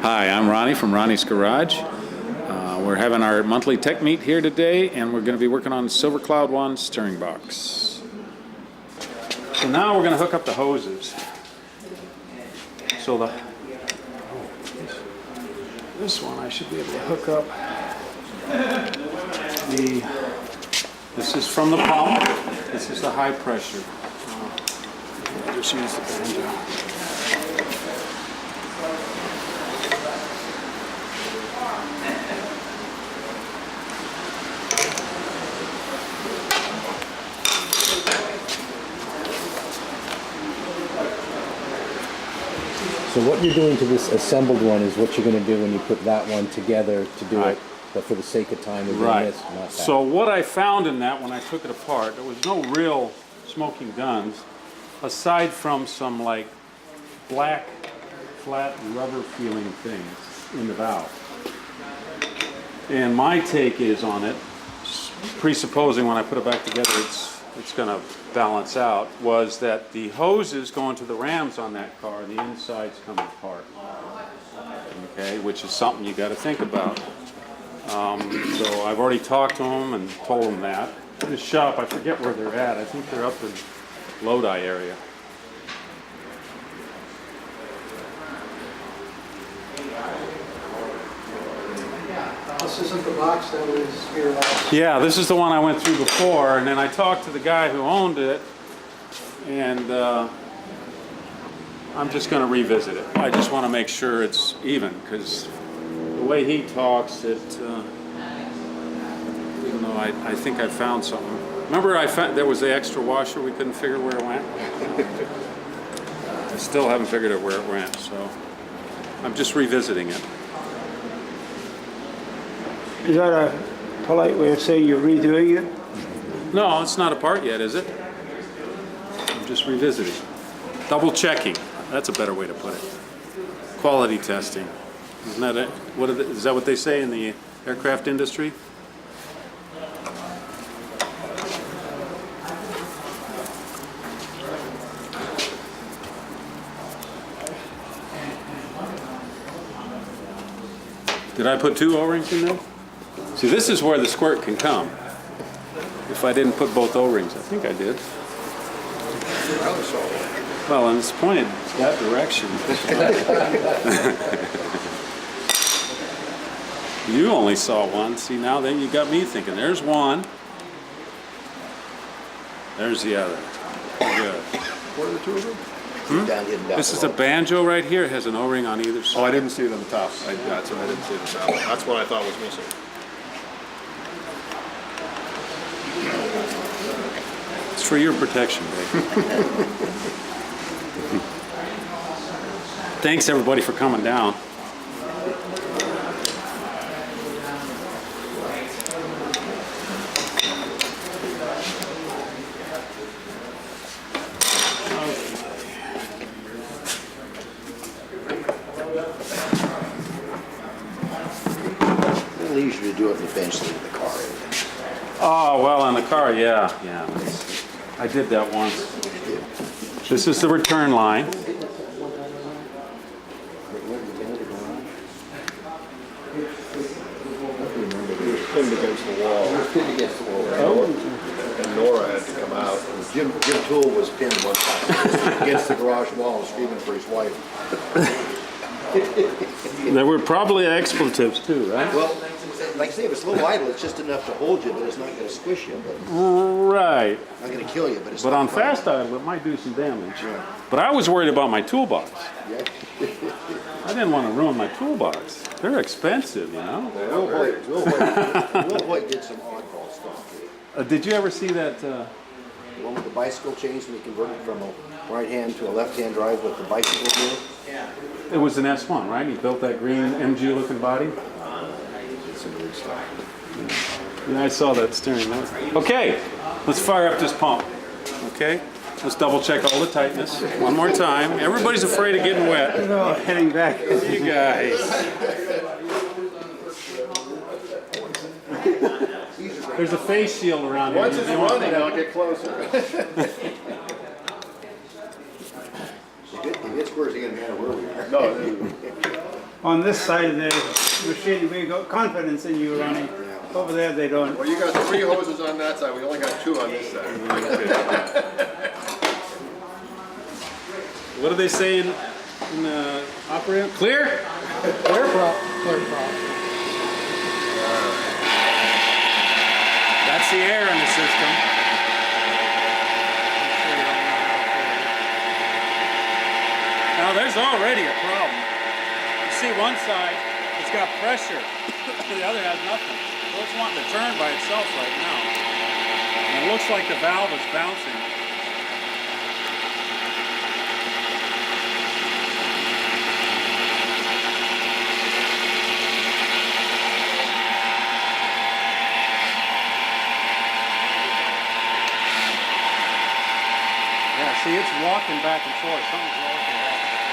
Hi, I'm Ronnie from Ronnie's Garage. We're having our monthly tech meet here today, and we're going to be working on Silver Cloud 1 steering box. So now we're going to hook up the hoses. So this one I should be able to hook up. This is from the pump. This is the high pressure. I just use the banjo. So what you're doing to this assembled one is what you're going to do when you put that one together to do it, but for the sake of time, we're doing this, not that. So what I found in that when I took it apart, there was no real smoking guns, aside from some like black, flat rubber feeling things in the valve. And my take is on it, presupposing when I put it back together it's going to balance out, was that the hoses going to the rams on that car, the inside's coming apart. Okay, which is something you got to think about. So I've already talked to them and told them that. In the shop, I forget where they're at. I think they're up in Lodi area. This isn't the box that was here last. Yeah, this is the one I went through before, and then I talked to the guy who owned it, and I'm just going to revisit it. I just want to make sure it's even, because the way he talks, even though I think I found something. Remember I found there was the extra washer, we couldn't figure where it went? I still haven't figured out where it went, so I'm just revisiting it. Is that a polite way of saying you're redoing it? No, it's not apart yet, is it? I'm just revisiting. Double checking. That's a better way to put it. Quality testing. Isn't that it? Is that what they say in the aircraft industry? Did I put 2 O-rings in there? See, this is where the squirt can come. If I didn't put both O-rings, I think I did. Well, and it's pointed that direction. You only saw one. See, now then you got me thinking. There's one. There's the other. Good. What are the 2 of them? Down This is a banjo right here. It has an O-ring on either side. Oh, I didn't see it on the top. That's what I didn't see the top. That's what I thought was missing. It's for your protection, babe. Thanks, everybody, for coming down. It leaves you to do it eventually in the car. Oh, well, in the car, yeah. I did that once. This is the return line. Pinned against the wall. Pinned against the wall. And Nora had to come out. Jim Toole was pinned one time against the garage wall, screaming for his wife. There were probably expletives too, right? Well, like I say, if it's low idle, it's just enough to hold you, but it's not going to squish you. But Right. not going to kill you, but it's. But not on fun. fast idle, it might do some damage. Yeah. But I was worried about my toolbox. Yeah. I didn't want to ruin my toolbox. They're expensive, you know. Will Hoyt did some oddball stuff. Did you ever see that? The one with the bicycle chains, and he converted from a right hand to a left hand drive with the bicycle wheel. It was an S1, right? He built that green MG looking body. Some weird stuff. Yeah, I saw that steering wheel. Okay, let's fire up this pump. Okay, let's double check all the tightness. One more time. Everybody's afraid of getting wet. No, heading back. You guys. There's a face shield around here. Once it's running, I'll get closer. If it's worse, it doesn't matter where we are. No. on this side of the machine, we got confidence in you running. Over there, they don't. Well, you got 3 hoses on that side, we only got 2 on this side. What do they say in the operator? Clear? Clear prop. That's the air in the system. Now there's already a problem. You see one side, it's got pressure. The other has nothing. So it's wanting to turn by itself right now. And it looks like the valve is bouncing. Yeah, see, it's walking back and forth. Something's walking back and forth.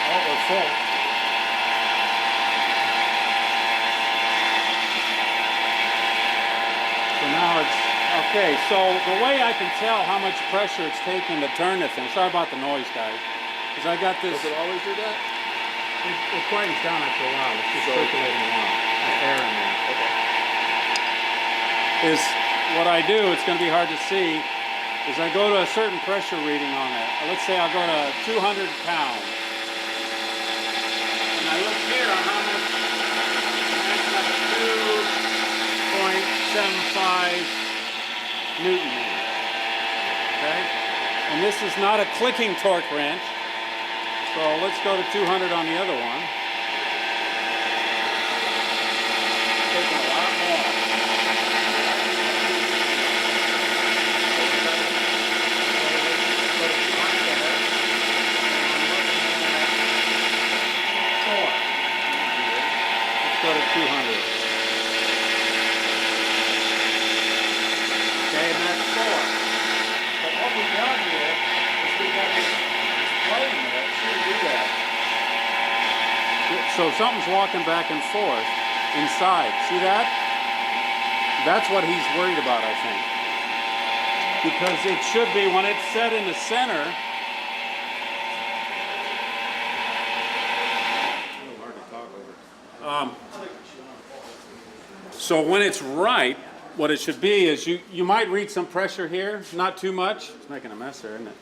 Oh, we're full. So now it's, okay, so the way I can tell how much pressure it's taking to turn the thing, sorry about the noise, guys, because I got this. Does it always do that? It quietens down after a while. It's just circulating around. Air in there. Okay. Is what I do, it's going to be hard to see, is I go to a certain pressure reading on it. Let's say I'll go to 200 pounds. And I look here on how much, that's like 2.75 Newton meters. Okay? And this is not a clicking torque wrench. So let's go to 200 on the other one. Taking a lot more. Let's go to 200. Okay, and that's 4. But what we've done here is we've got this plate in there. Do that. So something's walking back and forth inside. See that? That's what he's worried about, I think. Because it should be, when it's set in the center. So when it's right, what it should be is you might read some pressure here, not too much. It's making a mess there, isn't it?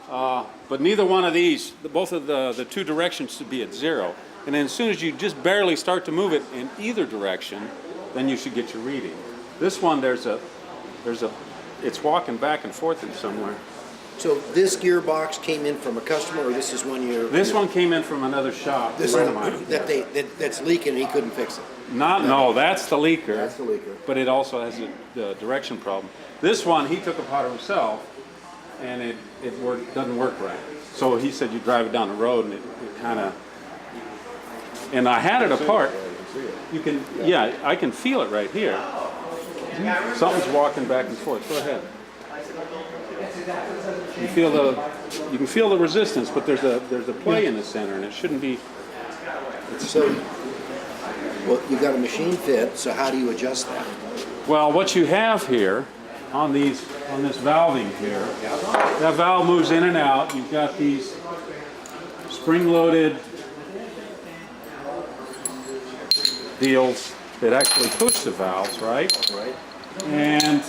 But neither one of these, both of the 2 directions should be at 0. And then as soon as you just barely start to move it in either direction, then you should get your reading. This one, it's walking back and forth in somewhere. So this gearbox came in from a customer, or this is one you're... This one came in from another shop, This friend is of mine. that's leaking and he couldn't fix it. No, that's the leaker. That's the leaker. But it also has the direction problem. This one, he took apart himself, and it doesn't work right. So he said you drive it down the road, and it kind of... And I had it apart. You can, yeah, I can feel it right here. Something's walking back and forth. Go ahead. You can feel the resistance, but there's a play in the center, and it shouldn't be. So, well, you got a machine fit, so how do you adjust that? Well, what you have here on this valving here, that valve moves in and out. You've got these spring-loaded deals that actually push the valves, right? Right. And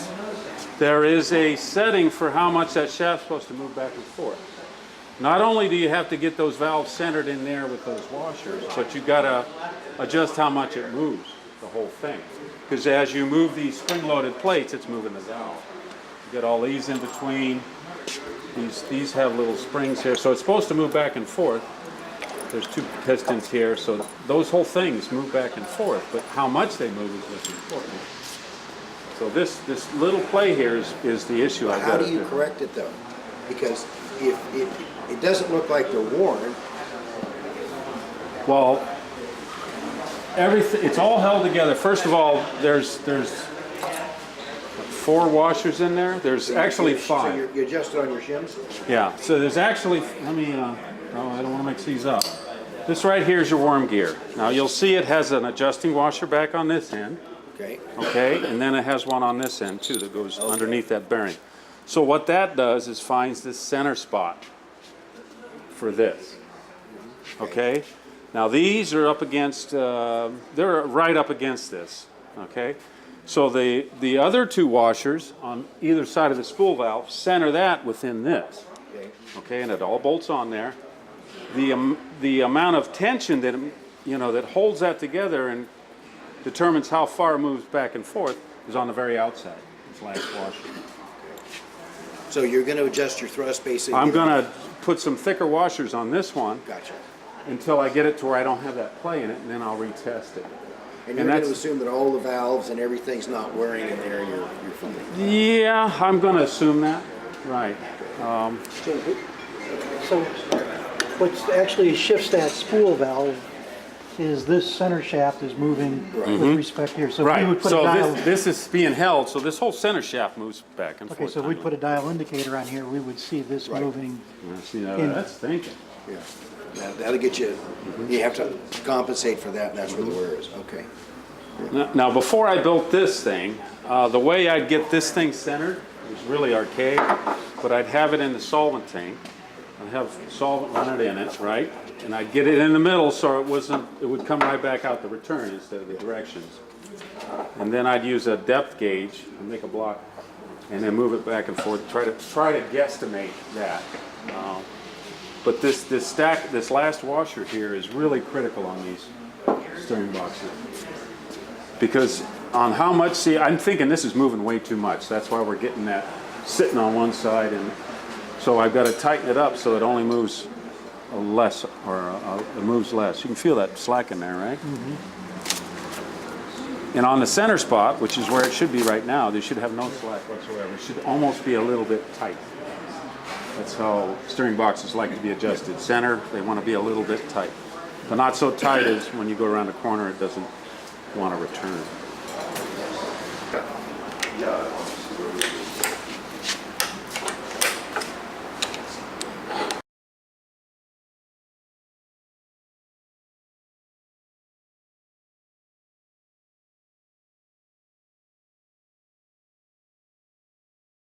there is a setting for how much that shaft's supposed to move back and forth. Not only do you have to get those valves centered in there with those washers, but you've got to adjust how much it moves, the whole thing. Because as you move these spring-loaded plates, it's moving the valve. You get all these in between. These have little springs here, so it's supposed to move back and forth. There's 2 pistons here, so those whole things move back and forth, but how much they move is what's important. So this little play here is the issue. How do you correct it though? Because if it doesn't look like they're worn. Well, everything, it's all held together. First of all, there's 4 washers in there. There's actually 5. So you adjust it on your shims? Yeah, so there's actually, let me, no, I don't want to mix these up. This right here is your worm gear. Now you'll see it has an adjusting washer back on this end. Okay, okay? And then it has one on this end too that goes underneath that bearing. So what that does is finds this center spot for this, okay? Now these are up against, they're right up against this, okay? So the other two washers on either side of the spool valve center that within this, okay. okay? And it all bolts on there. The amount of tension that, you know, that holds that together and determines how far it moves back and forth is on the very outside, this last washer. So you're gonna adjust your thrust basically? I'm gonna put some thicker washers on this one Gotcha. until I get it to where I don't have that play in it, and then I'll retest it. And you're gonna assume that all the valves and everything's not wearing in there, you're fine? Yeah, I'm gonna assume that, right. So what actually shifts that spool valve is this center shaft is moving with respect here. So if we would Right, put a so dial, this is being held, so this whole center shaft moves back and okay, forth. so if we put a dial indicator on here, we would see this moving. See, now in- that's thinking. Yeah. That'll get you, you have to compensate for that, and that's where the wear is, okay. Now, before I built this thing, the way I'd get this thing centered was really archaic, but I'd have it in the solvent tank. I'd have solvent run it in it, right? And I'd get it in the middle so it would come right back out the return instead of the directions. And then I'd use a depth gauge and make a block and then move it back and forth, try to guesstimate that. But this last washer here is really critical on these steering boxes. Because on how much, see, I'm thinking this is moving way too much. That's why we're getting that sitting on one side, and so I've got to tighten it up so it only moves less, or it moves less. You can feel that slack in there, right? And on the center spot, which is where it should be right now, they should have no slack whatsoever. It should almost be a little bit tight. That's how steering boxes like to be adjusted. Center, they want to be a little bit tight. But not so tight as when you go around the corner, it doesn't want to return.